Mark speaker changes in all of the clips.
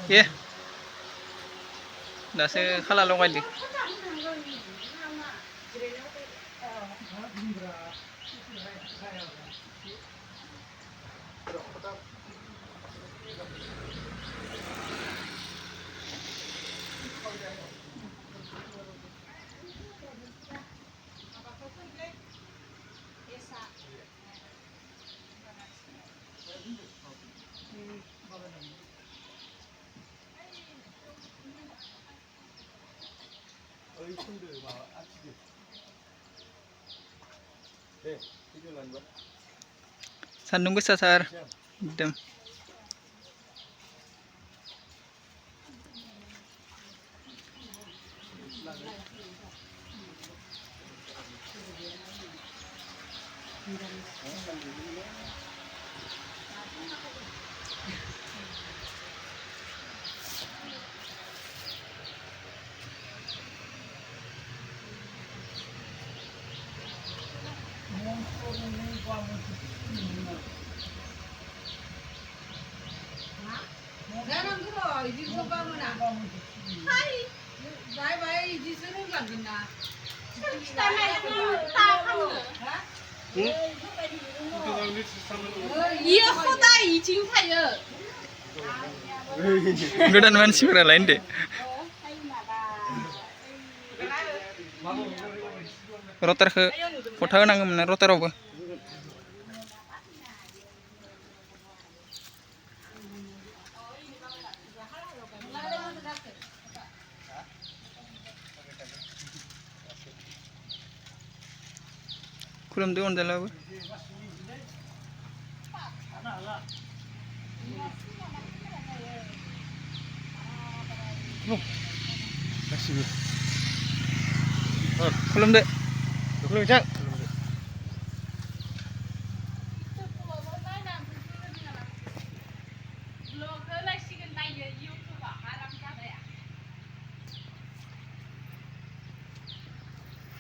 Speaker 1: Iya. Daso kala लगायदो Sandung गोसा सार एकदम
Speaker 2: Iya kota izin saya.
Speaker 1: गोदान मानसिफोरालाय होनदो रटारखौ फथा होनांगौमोन ना रटारावबो खुलुमदो अनजालाबो
Speaker 3: गासिबो
Speaker 1: खुलुमदो
Speaker 3: खुलुमजां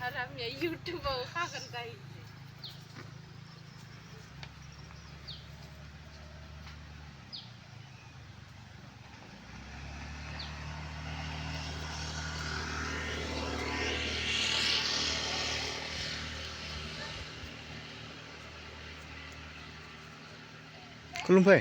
Speaker 2: Haramnya YouTube mau kaget day.
Speaker 3: खुलुमबाय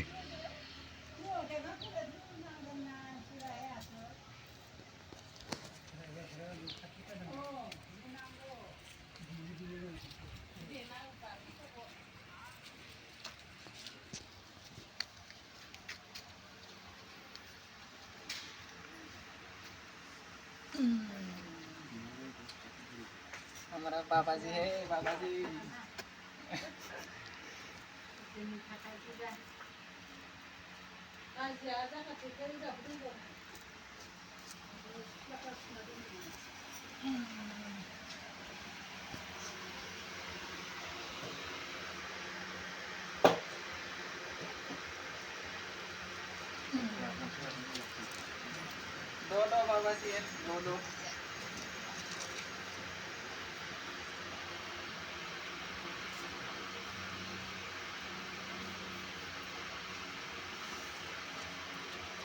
Speaker 1: हमारा बाबा जी है बाबा जी दो बाबा जी है दो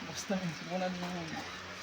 Speaker 1: Basta, buona di nuovo.